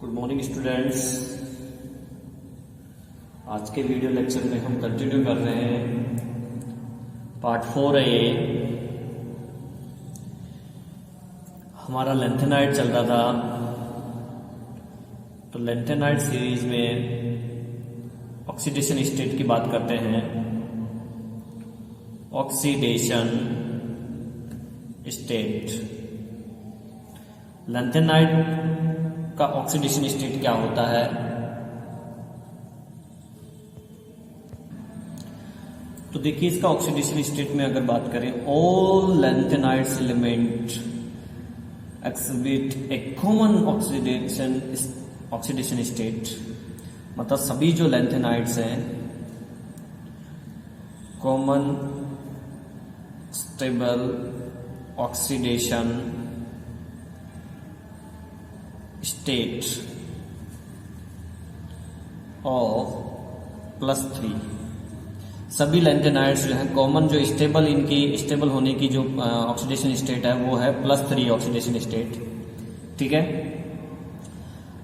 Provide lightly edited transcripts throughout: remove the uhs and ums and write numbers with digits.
Good morning students. आज के video lecture में हम कंटिन्यू कर रहे हैं पार्ट 4 है ये। हमारा लेंथेनाइड चल रहा था, तो लेंथेनाइड सीरीज में ऑक्सीडेशन स्टेट की बात करते हैं। ऑक्सीडेशन स्टेट, लेंथेनाइड का ऑक्सीडेशन स्टेट क्या होता है? तो देखिए, इसका ऑक्सीडेशन स्टेट में अगर बात करें, ऑल लेंथेनाइड्स एलिमेंट एक्सिबिट ए कॉमन ऑक्सीडेशन स्टेट, मतलब सभी जो लेंथेनाइड्स हैं common stable oxidation state of +3। सभी लेंथेनाइड्स जो हैं कॉमन, जो स्टेबल, इनकी स्टेबल होने की जो ऑक्सीडेशन स्टेट है वो है +3 ऑक्सीडेशन स्टेट। ठीक है,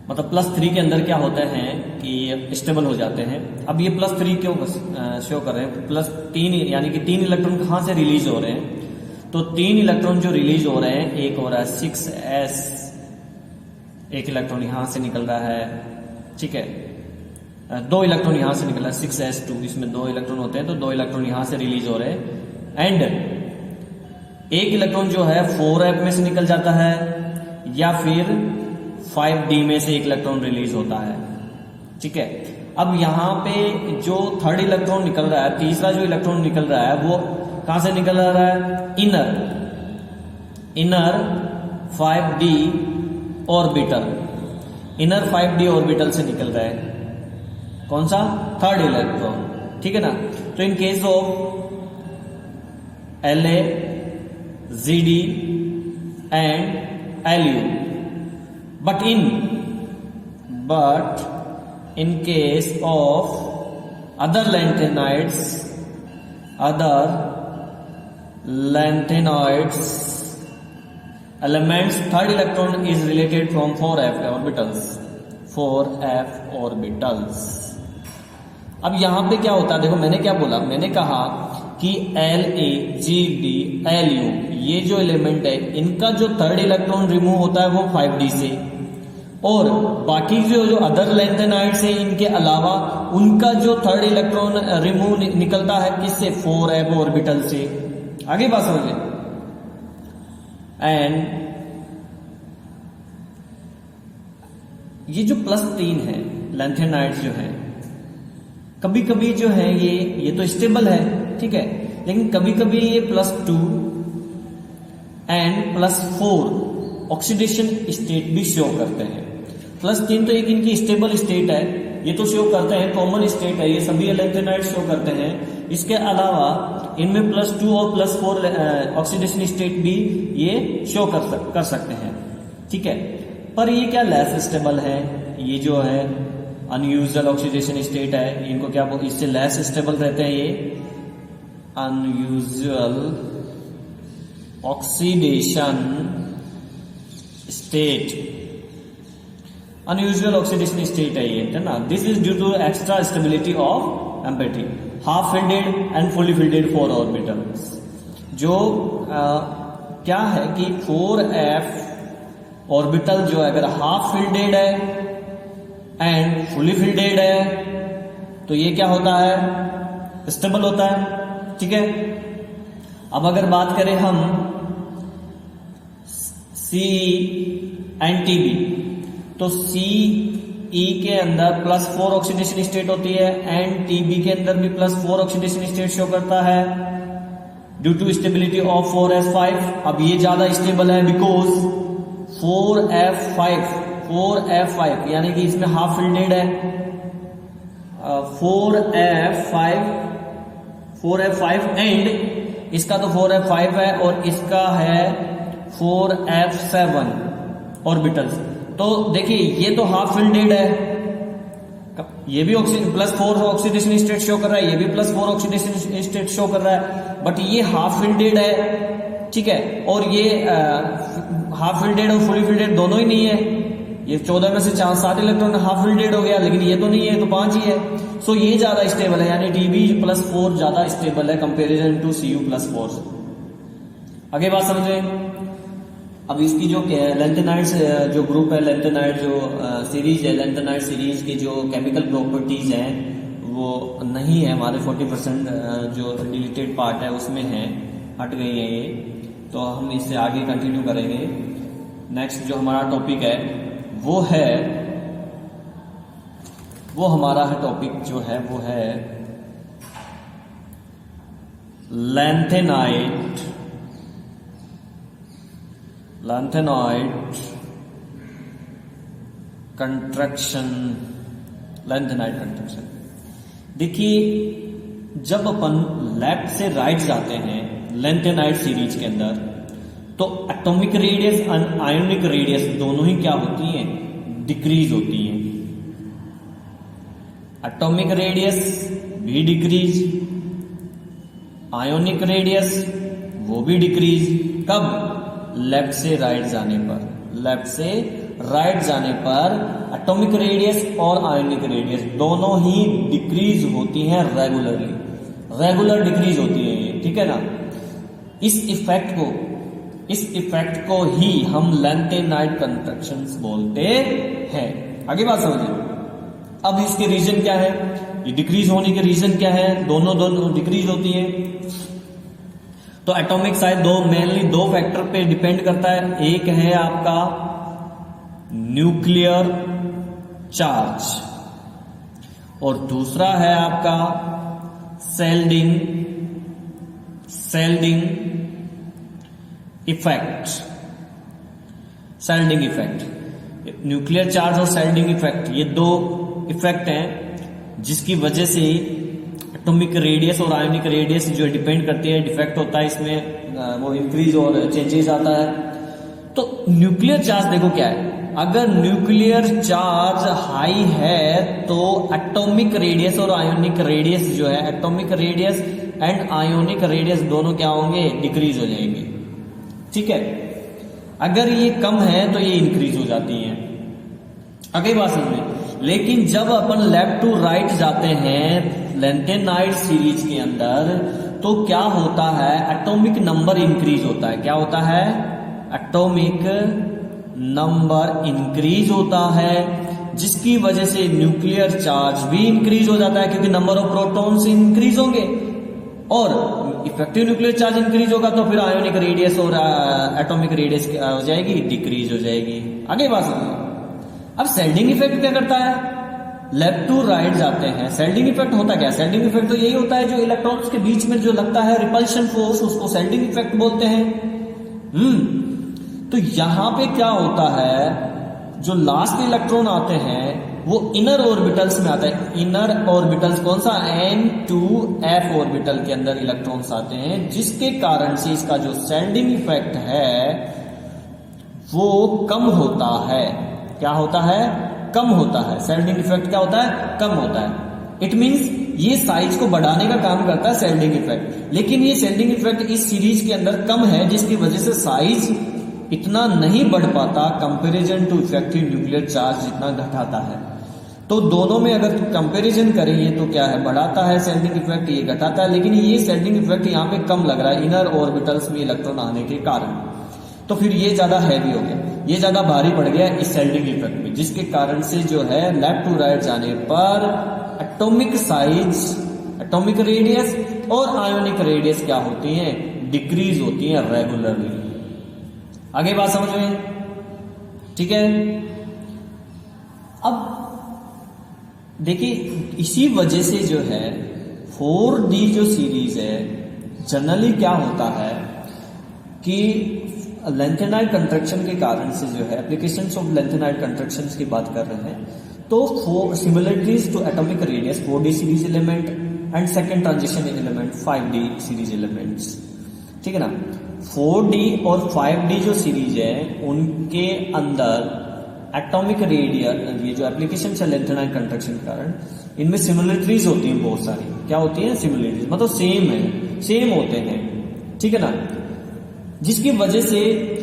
मतलब +3 के अंदर क्या होता है कि स्टेबल हो जाते हैं। अब ये +3 क्यों शो कर रहे हैं? +3 यानी कि 3 इलेक्ट्रॉन कहाँ से रिलीज हो रहे हैं? तो 3 इलेक्ट्रॉन जो रिलीज हो रहे हैं, एक हो रहा है 6s, एक इलेक्ट्रॉन यहां से निकल रहा है। ठीक है, 2 इलेक्ट्रॉन यहां से निकल रहा है 6s2, इसमें 2 इलेक्ट्रॉन होते हैं, तो 2 इलेक्ट्रॉन यहां से रिलीज हो रहे हैं। एंड एक इलेक्ट्रॉन जो है 4f में से निकल जाता है, या फिर 5d में से एक इलेक्ट्रॉन रिलीज होता है। ठीक है, अब यहां पे जो थर्ड इलेक्ट्रॉन निकल रहा है, तीसरा जो इलेक्ट्रॉन निकल रहा है, वो कहां से निकल रहा है? Inner 5d orbital, inner 5d orbital से निकल रहा है। कौन सा? Third electron. ठीक है ना। तो in case of La, Zd and Lu, but in case of other lanthanoids elements, third electron is related from 4f orbitals। अब यहां पे क्या होता है? देखो, मैंने क्या बोला? मैंने कहा कि La, Gd, Lu, ये जो एलिमेंट है, इनका जो थर्ड इलेक्ट्रॉन रिमूव होता है वो 5d से, और बाकी जो अदर लेंथेनाइड्स है, इनके अलावा उनका जो थर्ड इलेक्ट्रॉन रिमूव निकलता है किससे? 4f ऑर्बिटल से। आगे बात समझिए। एंड ये जो +3 है लेंथेनाइड्स जो है, कभी कभी जो है ये तो स्टेबल है, ठीक है, लेकिन कभी कभी ये +2 एंड +4 ऑक्सीडेशन स्टेट भी शो करते हैं। +3 तो एक इनकी स्टेबल स्टेट है, ये तो शो करते हैं, कॉमन स्टेट है, ये सभी लेंथेनाइड्स शो करते हैं। इसके अलावा इनमें +2 और +4 ऑक्सीडेशन स्टेट भी ये शो कर सकते हैं। ठीक है, पर ये क्या लेस स्टेबल है? ये जो है अनयूजुअल ऑक्सीडेशन स्टेट है, इनको क्या बोलते? इससे लेस स्टेबल रहते हैं ये unusual oxidation state. Unusual oxidation state है ये, है ना। This is due to extra stability of empty, half filled and fully filled 4 orbitals. जो क्या है कि 4f ऑर्बिटल जो है, अगर हाफ फिल्डेड है एंड फुली फिल्डेड है, तो ये क्या होता है? स्टेबल होता है। ठीक है, अब अगर बात करें हम Ce एंड Tb, तो Ce के अंदर +4 ऑक्सीडेशन स्टेट होती है, एंड Tb के अंदर भी +4 ऑक्सीडेशन स्टेट शो करता है due to stability of 4s5। अब ये ज्यादा स्टेबल है बिकॉज 4f5 यानी कि इसमें हाफ फिल्डेड है। 4f5 एंड इसका तो 4f5 है, और इसका है 4f7 ऑर्बिटल्स। तो देखिए, ये तो हाफ फिल्डेड है, ये भी +4 ऑक्सीडेशन स्टेट शो कर रहा है, ये भी +4 ऑक्सीडेशन स्टेट शो कर रहा है, बट ये हाफ फिल्डेड है। ठीक है, और ये हाफ फिल्डेड और फुली फिल्डेड दोनों ही नहीं है, ये 14 में से 7 इलेक्ट्रॉन हाफ फिल्डेड हो गया, लेकिन ये तो नहीं है, तो 5 ही है। सो ये ज्यादा स्टेबल है, यानी Tb+4 ज्यादा स्टेबल है कंपेरिजन टू Cu+4। आगे बात समझे। अब इसकी जो लैंथेनाइड्स जो ग्रुप है, लैंथेनाइड जो सीरीज है, लैंथेनाइड सीरीज की जो केमिकल प्रॉपर्टीज हैं वो नहीं है हमारे 40% जो डिलीटेड पार्ट है उसमें है, हट गई है ये। तो हम इससे आगे कंटिन्यू करेंगे। नेक्स्ट जो हमारा टॉपिक है वो हमारा टॉपिक जो है वो है लैंथेनाइड कंस्ट्रक्शन। लैंथेनाइड कंस्ट्रक्शन देखिए, जब अपन लेफ्ट से राइट जाते हैं लैंथेनाइड सीरीज के अंदर, तो एटॉमिक रेडियस और आयोनिक रेडियस दोनों ही क्या होती हैं, डिक्रीज होती हैं। एटॉमिक रेडियस भी डिक्रीज, आयोनिक रेडियस वो भी डिक्रीज। कब? लेफ्ट से राइट जाने पर। लेफ्ट से राइट जाने पर एटॉमिक रेडियस और आयोनिक रेडियस दोनों ही डिक्रीज होती हैं रेगुलरली, रेगुलर डिक्रीज होती है ये, ठीक है ना। इस इफेक्ट को ही हम लैंथेनाइड कंस्ट्रक्शंस बोलते हैं। आगे बात समझिए। अब इसके रीजन क्या है, ये डिक्रीज होने के रीजन क्या है, दोनों डिक्रीज होती है। तो एटॉमिक साइज मेनली दो फैक्टर पे डिपेंड करता है। एक है आपका न्यूक्लियर चार्ज और दूसरा है आपका सेल्डिंग इफेक्ट। सेल्डिंग इफेक्ट, न्यूक्लियर चार्ज और सेल्डिंग इफेक्ट, ये दो इफेक्ट हैं जिसकी वजह से एटॉमिक रेडियस और आयोनिक रेडियस जो डिपेंड करती है, डिफेक्ट होता है इसमें, वो इंक्रीज और चेंजेस आता है। तो न्यूक्लियर चार्ज देखो क्या है, अगर न्यूक्लियर चार्ज हाई है तो एटॉमिक रेडियस और आयोनिक रेडियस जो है, atomic radius and ionic radius दोनों क्या होंगे, डिक्रीज हो जाएंगे, ठीक है। अगर ये कम है तो ये इंक्रीज हो जाती है। अगली बात समझिए। लेकिन जब अपन लेफ्ट टू राइट जाते हैं लैंथेनाइड सीरीज के अंदर, तो क्या होता है, एटॉमिक नंबर इंक्रीज होता है। क्या होता है, एटॉमिक नंबर इंक्रीज होता है, जिसकी वजह से न्यूक्लियर चार्ज भी इंक्रीज हो जाता है, क्योंकि नंबर ऑफ प्रोटॉन्स इंक्रीज होंगे और इफेक्टिव न्यूक्लियर चार्ज इंक्रीज होगा, तो फिर आयोनिक रेडियस और एटॉमिक रेडियस क्या हो जाएगी, डिक्रीज हो जाएगी। आगे बात समझिए। अब सेल्डिंग इफेक्ट क्या करता है, लेफ्ट टू राइट जाते हैं, सेल्डिंग इफेक्ट होता क्या है, सेल्डिंग इफेक्ट तो यही होता है जो इलेक्ट्रॉन्स के बीच में जो लगता है रिपल्शन फोर्स, उसको सेल्डिंग इफेक्ट बोलते हैं। तो यहां पे क्या होता है, जो लास्ट इलेक्ट्रॉन आते हैं वो इनर ऑर्बिटल्स में आता है। इनर ऑर्बिटल्स कौन सा, n2f ऑर्बिटल के अंदर इलेक्ट्रॉन्स आते हैं, जिसके कारण से इसका जो सेल्डिंग इफेक्ट है वो कम होता है। क्या होता है, कम होता है। सेल्डिंग इफेक्ट क्या होता है, कम होता है। इट मींस ये साइज को बढ़ाने का काम करता है सेल्डिंग इफेक्ट, लेकिन ये सेल्डिंग इफेक्ट इस सीरीज के अंदर कम है, जिसकी वजह से साइज इतना नहीं बढ़ पाता comparison to effective nuclear charge जितना घटाता है। तो दोनों में अगर कंपैरिजन करें, ये तो क्या है, बढ़ाता है सेल्डिंग इफेक्ट, ये घटाता है, लेकिन ये सेल्डिंग इफेक्ट यहाँ पे कम लग रहा है इनर ऑर्बिटल्स में इलेक्ट्रॉन आने के कारण। तो फिर ये ज्यादा हैवी हो गया, ये ज्यादा भारी पड़ गया इस सेल्डिंग इफेक्ट में, जिसके कारण से जो है लेफ्ट टू राइट जाने पर एटॉमिक साइज, एटॉमिक रेडियस और आयोनिक रेडियस क्या होती हैं, डिक्रीज होती हैं रेगुलरली। आगे बात समझ में, ठीक है। अब देखिए, इसी वजह से जो है 4D जो सीरीज है, जनरली क्या होता है कि लैंथेनाइड कंस्ट्रक्शन के कारण से जो है, एप्लीकेशंस ऑफ लैंथेनाइड कंस्ट्रक्शंस की बात कर रहे हैं, तो similarities to atomic radius 4D series element and second transition element 5D series elements, ठीक है ना। 4D और 5D जो सीरीज है उनके अंदर एटॉमिक रेडियस, ये जो एप्लीकेशन है लैंथेनाइड कंस्ट्रक्शन के कारण, इनमें सिमिलरिटीज होती हैं बहुत सारी। क्या होती है, सिमिलरिटीज, मतलब सेम है, सेम होते हैं, ठीक है ना, जिसकी वजह से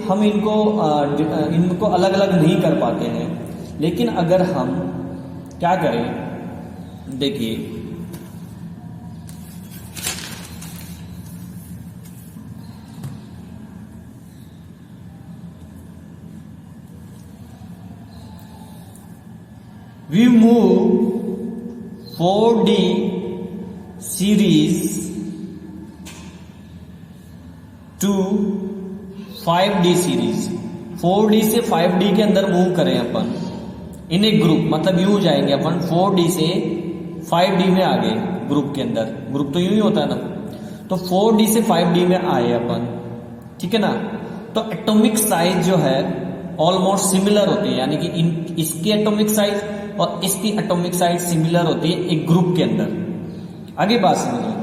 हम इनको अलग अलग नहीं कर पाते हैं। लेकिन अगर हम क्या करें, देखिए we move 4D series to 5D series. 4D से 5D के अंदर मूव करें अपन इन एक ग्रुप, मतलब यूं जाएंगे अपन 4D से 5D में आ गए ग्रुप के अंदर, ग्रुप तो यूं ही होता है ना, तो 4D से 5D में आए अपन, ठीक है ना। तो एटॉमिक साइज जो है ऑलमोस्ट सिमिलर होती है, यानी कि इसकी एटॉमिक साइज और इसकी एटॉमिक साइज सिमिलर होती है एक ग्रुप के अंदर। आगे बात समझिए।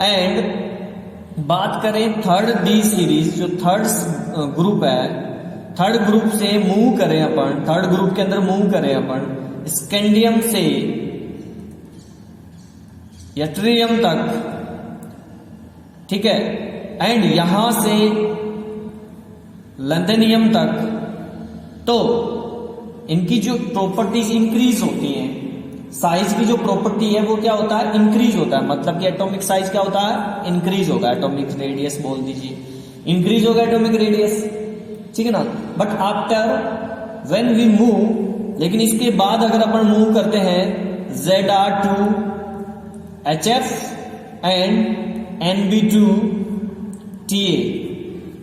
एंड बात करें थर्ड डी सीरीज, जो थर्ड ग्रुप है, थर्ड ग्रुप से मूव करें अपन, थर्ड ग्रुप के अंदर मूव करें अपन स्कैंडियम से यट्रियम तक, ठीक है, एंड यहां से लैंथेनियम तक, तो इनकी जो प्रॉपर्टीज इंक्रीज होती हैं, साइज की जो प्रॉपर्टी है वो क्या होता है, इंक्रीज होता है, मतलब कि एटॉमिक साइज क्या होता है, इंक्रीज होगा, एटॉमिक रेडियस बोल दीजिए, इंक्रीज होगा एटॉमिक रेडियस, ठीक है ना। But after when we move, लेकिन इसके बाद अगर अपन मूव करते हैं ZR2 HF and NB2 TA,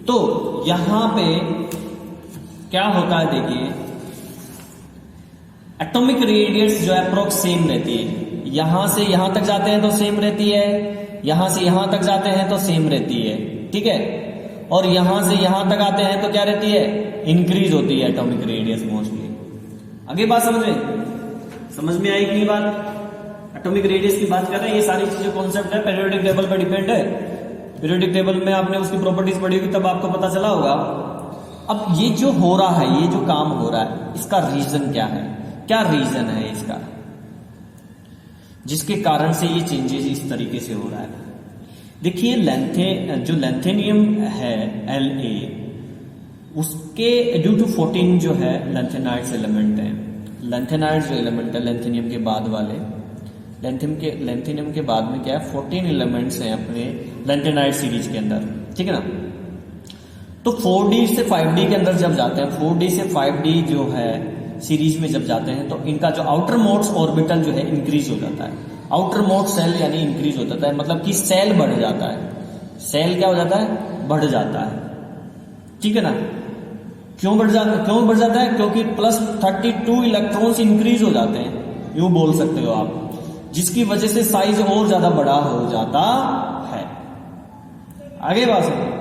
तो यहां पे क्या होता है, देखिए एटॉमिक रेडियस जो है अप्रोक्स सेम रहती है, यहां से यहां तक जाते हैं तो सेम रहती है, यहां से यहां तक जाते हैं तो सेम रहती है, ठीक है, और यहां से यहां तक आते हैं तो क्या रहती है, इंक्रीज होती है एटॉमिक रेडियस मोस्टली। आगे बात समझ में आई कि बात, एटॉमिक रेडियस की बात कर रहे हैं, ये सारी चीजें कॉन्सेप्ट है, पीरियोडिक टेबल पर डिपेंड है, पीरियोडिक टेबल में आपने उसकी प्रॉपर्टीज पढ़ी होगी तब आपको पता चला होगा। अब ये जो हो रहा है, ये जो काम हो रहा है, इसका रीजन क्या है, क्या रीजन है इसका जिसके कारण से ये चेंजेस इस तरीके से हो रहा है। देखिए जो लैंथेनियम है La, उसके ड्यू टू 14 जो है लैंथेनाइड्स एलिमेंट है, लैंथेनाइड्स जो एलिमेंट है लेंथेनियम के बाद वाले, लेंथेनियम के बाद में क्या है 14 एलिमेंट्स हैं अपने लैंथेनाइड सीरीज के अंदर, ठीक है ना। तो 4D से 5D के अंदर जब जाते हैं, 4D से 5D जो है सीरीज में जब जाते हैं, तो इनका जो आउटर मोड्स ऑर्बिटल जो है इंक्रीज हो जाता है, आउटर मोड सेल यानी इंक्रीज हो जाता है, मतलब कि सेल बढ़ जाता है, सेल क्या हो जाता है, बढ़ जाता है, ठीक है ना। क्यों बढ़ जाता है, क्योंकि +32 इलेक्ट्रॉन्स इंक्रीज हो जाते हैं, यूं बोल सकते हो आप, जिसकी वजह से साइज और ज्यादा बड़ा हो जाता है। आगे बात सुनिए।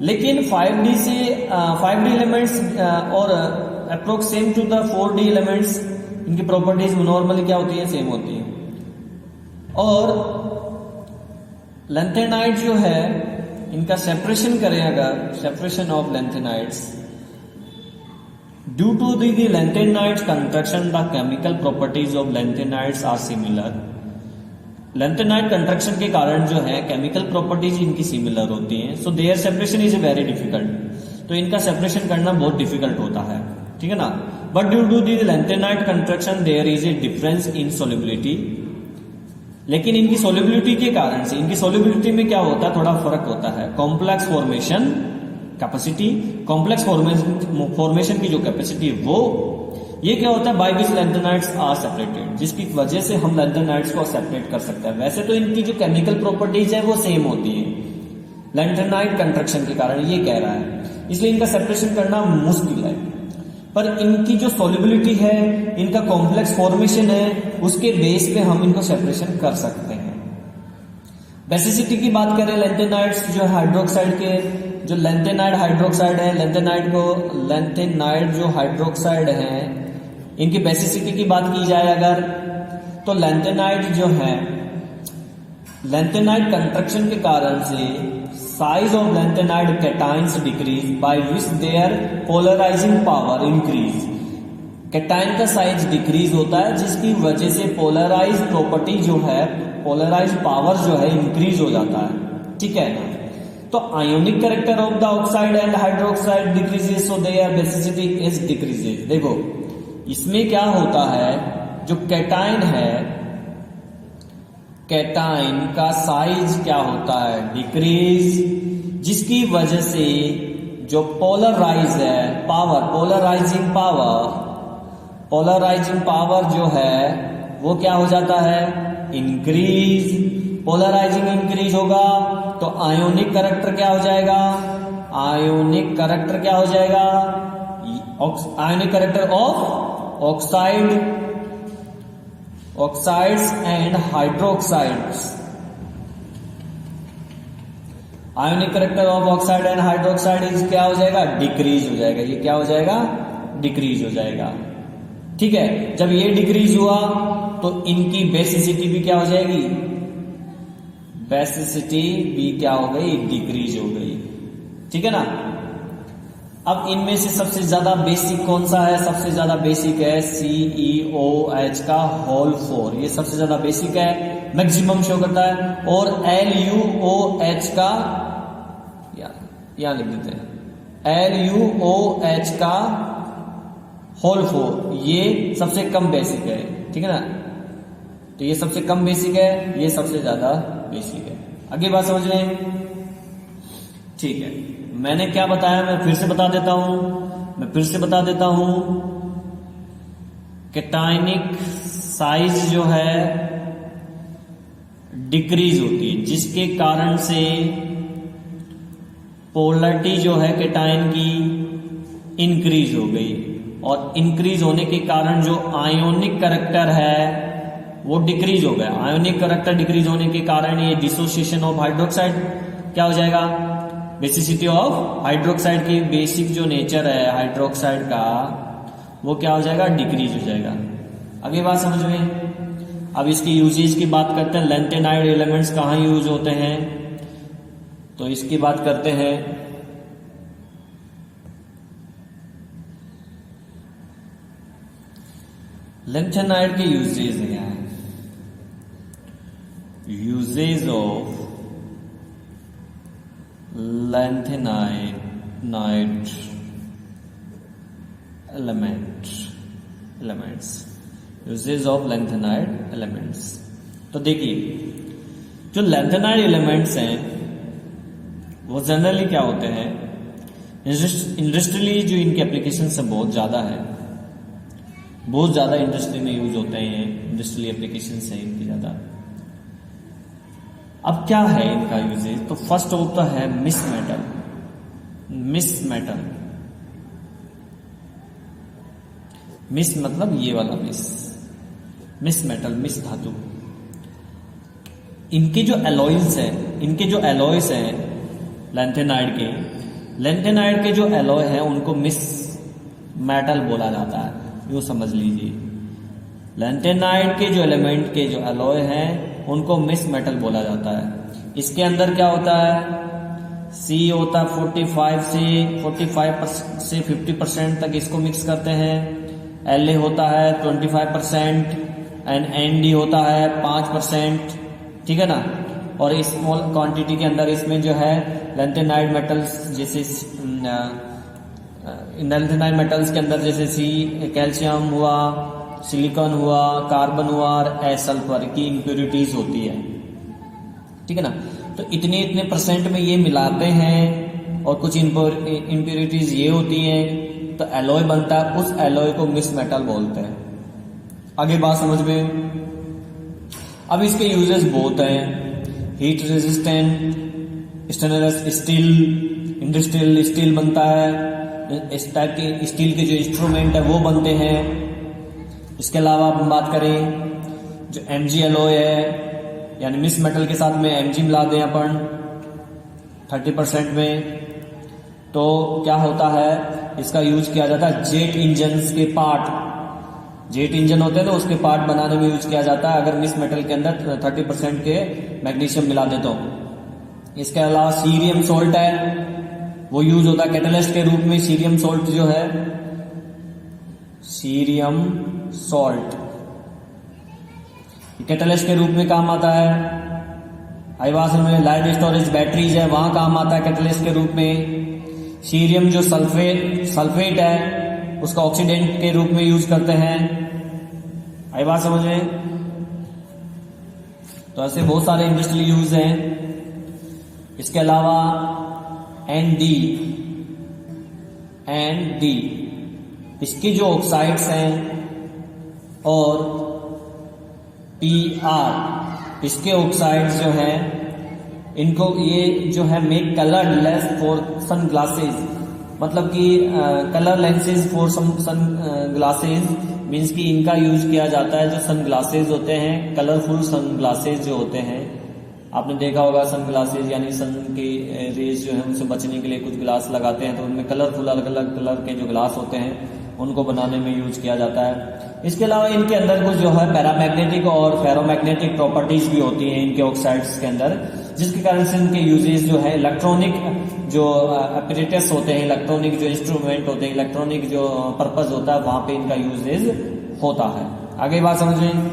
लेकिन 5D से 5D एलिमेंट्स और approx same to the 4D elements, इनकी प्रॉपर्टीज नॉर्मली क्या होती है, सेम होती है। और लैंथेनाइड जो है इनका सेपरेशन करें अगर, separation of lanthanides, due to the lanthanides construction the chemical properties of lanthanides are similar. Lanthanide construction के कारण जो है केमिकल प्रॉपर्टीज इनकी सिमिलर होती हैं, so their separation is very difficult, तो इनका सेपरेशन करना बहुत डिफिकल्ट होता है, ठीक है ना। But due to the lanthanide construction there is a difference in solubility, लेकिन इनकी सोल्युबिलिटी के कारण से, इनकी सोल्युबिलिटी में क्या होता है, थोड़ा फर्क होता है। Complex formation capacity, complex formation की जो कैपेसिटी वो, ये क्या होता है, by which lanthanides are separated, जिसकी वजह से हम लैंथेनाइड्स को सेपरेट कर सकते हैं। वैसे तो इनकी जो केमिकल प्रॉपर्टीज है वो सेम होती है, लैंथेनाइड कंस्ट्रक्शन के कारण ये कह रहा है, इसलिए इनका सेपरेशन करना मुश्किल है। पर इनकी जो सॉल्युबिलिटी है, इनका कॉम्प्लेक्स फॉर्मेशन है, उसके बेस पे हम इनको सेपरेशन कर सकते हैं। बेसिसिटी की बात करें, लैंथेनाइड्स जो हाइड्रोक्साइड के, जो लैंथेनाइड हाइड्रोक्साइड है, लैंथेनाइड जो हाइड्रोक्साइड है, इनकी बेसिसिटी की बात की जाए अगर, तो लैंथेनाइड जो है, लैंथेनाइड कंस्ट्रक्शन के कारण से size of lanthanide cations decrease by which their polarizing power increase. Cation का साइज डिक्रीज होता है, जिसकी वजह से पोलराइज प्रॉपर्टी जो है, पोलराइज पावर जो है इंक्रीज हो जाता है, ठीक है। तो ionic character of the oxide and hydroxide decreases, so their basicity is decreases. देखो इसमें क्या होता है, जो कैटाइन है, कैटाइन का साइज क्या होता है, डिक्रीज, जिसकी वजह से जो पोलराइज है पावर, पोलराइजिंग पावर जो है वो क्या हो जाता है, इंक्रीज। पोलराइजिंग इंक्रीज होगा तो आयोनिक करैक्टर क्या हो जाएगा, आयोनिक करैक्टर क्या हो जाएगा, ionic character of oxides and hydroxides, ionic character of oxide and hydroxide is क्या हो जाएगा, डिक्रीज हो जाएगा। ये क्या हो जाएगा, डिक्रीज हो जाएगा। ठीक है, जब ये डिक्रीज हुआ तो इनकी बेसिसिटी भी क्या हो जाएगी, बेसिसिटी भी क्या हो गई, डिक्रीज हो गई। ठीक है ना। अब इनमें से सबसे ज्यादा बेसिक कौन सा है, सबसे ज्यादा बेसिक है CeOH का होल 4, ये सबसे ज्यादा बेसिक है, मैक्सिमम शो करता है। और LuOH का, यहां लिख देते हैं, LuOH का होल 4 ये सबसे कम बेसिक है। ठीक है ना, तो ये सबसे कम बेसिक है, ये सबसे ज्यादा बेसिक है। आगे बात समझ रहे हैं। ठीक है, मैंने क्या बताया, मैं फिर से बता देता हूं, कैटायनिक साइज जो है डिक्रीज होती है, जिसके कारण से पोलरिटी जो है कैटायन की इंक्रीज हो गई, और इंक्रीज होने के कारण जो आयोनिक करैक्टर है वो डिक्रीज हो गया। आयोनिक करैक्टर डिक्रीज होने के कारण ये डिसोसिएशन ऑफ हाइड्रोक्साइड क्या हो जाएगा, बेसिसिटी ऑफ हाइड्रोक्साइड की बेसिक जो नेचर है हाइड्रोक्साइड का वो क्या हो जाएगा, डिक्रीज हो जाएगा। अगली बात समझ में। अब इसकी यूजेज की बात करते हैं, लैंथेनाइड एलिमेंट्स कहाँ यूज होते हैं, तो इसकी बात करते हैं। लैंथेनाइड के यूजेज हैं, uses of lanthanide elements, uses of lanthanide elements. तो देखिए, जो लैंथेनाइड एलिमेंट्स हैं वो जनरली क्या होते हैं, इंडस्ट्रियली जो इनके एप्लीकेशन है बहुत ज्यादा है, बहुत ज्यादा इंडस्ट्री में यूज होते हैं, इंडस्ट्रियल एप्लीकेशन है इनकी ज्यादा। अब क्या है इनका यूजेज, तो फर्स्ट होता है मिस मेटल। मिस मतलब ये वाला मिस मेटल, मिस धातु। इनके जो एलॉयज हैं लैंथेनाइड के जो एलॉय हैं उनको मिस मेटल बोला जाता है, यूं समझ लीजिए। लैंथेनाइड के जो एलिमेंट के जो एलॉय हैं उनको मिस मेटल बोला जाता है। इसके अंदर क्या होता है, सी होता है 45 से 50% तक इसको मिक्स करते हैं। La होता है 25% एंड Nd होता है 5%। ठीक है ना। और स्मॉल क्वांटिटी के अंदर इसमें जो है लैंथेनाइड मेटल्स जैसे लैंथेनाइड मेटल्स के अंदर जैसे कैल्शियम हुआ, सिलिकॉन हुआ, कार्बन हुआ और सल्फर की इम्प्योरिटीज होती है। ठीक है ना। तो इतने परसेंट में ये मिलाते हैं और कुछ इम्प्योरिटीज ये होती हैं, तो एलॉय बनता है, उस एलॉय को मिस मेटल बोलते हैं। आगे बात समझ में। अब इसके यूजेस बहुत हैं, heat resistant, stainless steel, industrial steel बनता है, इस टाइप के स्टील के जो इंस्ट्रूमेंट है वो बनते हैं। इसके अलावा हम बात करें जो Mg एलॉय है, यानी मिस मेटल के साथ में Mg मिला दें अपन 30% में, तो क्या होता है, इसका यूज किया जाता है जेट इंजन्स के पार्ट, जेट इंजन होते हैं तो उसके पार्ट बनाने में यूज किया जाता है, अगर मिस मेटल के अंदर 30% के मैग्नीशियम मिला दे तो। इसके अलावा सीरियम सोल्ट है, वो यूज होता है कैटलिस्ट के रूप में। सीरियम सोल्ट जो है, सीरियम सॉल्ट कैटलिस्ट के रूप में काम आता है। आईवास में लाइट स्टोरेज बैटरीज है, वहां काम आता है कैटलिस्ट के रूप में। सीरियम जो सल्फेट है उसका ऑक्सीडेंट के रूप में यूज करते हैं। आई बात समझ में? तो ऐसे बहुत सारे इंडस्ट्रियल यूज हैं। इसके अलावा एंड डी इसकी जो ऑक्साइड्स हैं और PR इसके ऑक्साइड्स जो हैं, इनको ये जो है make coloured lens for sunglasses, मतलब कि colour lenses for sunglasses means कि इनका यूज किया जाता है जो सन ग्लासेज होते हैं, कलरफुल सन ग्लासेज जो होते हैं। आपने देखा होगा सन ग्लासेज यानी सन की रेज जो है उनसे बचने के लिए कुछ ग्लास लगाते हैं, तो उनमें कलरफुल अलग अलग कलर के जो ग्लास होते हैं उनको बनाने में यूज किया जाता है। इसके अलावा इनके अंदर कुछ जो है पैरामैग्नेटिक और फेरोमैग्नेटिक प्रॉपर्टीज भी होती हैं इनके ऑक्साइड्स के अंदर, जिसके कारण से इनके यूजेस जो है इलेक्ट्रॉनिक जो अपरेटस होते हैं, इलेक्ट्रॉनिक जो इंस्ट्रूमेंट होते हैं, इलेक्ट्रॉनिक जो पर्पज होता है वहां पे इनका यूजेज होता है। आगे बात समझ में?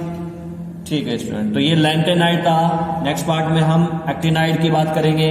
ठीक है स्टूडेंट, तो ये लैंटेनाइड था। नेक्स्ट पार्ट में हम एक्टिनाइड की बात करेंगे।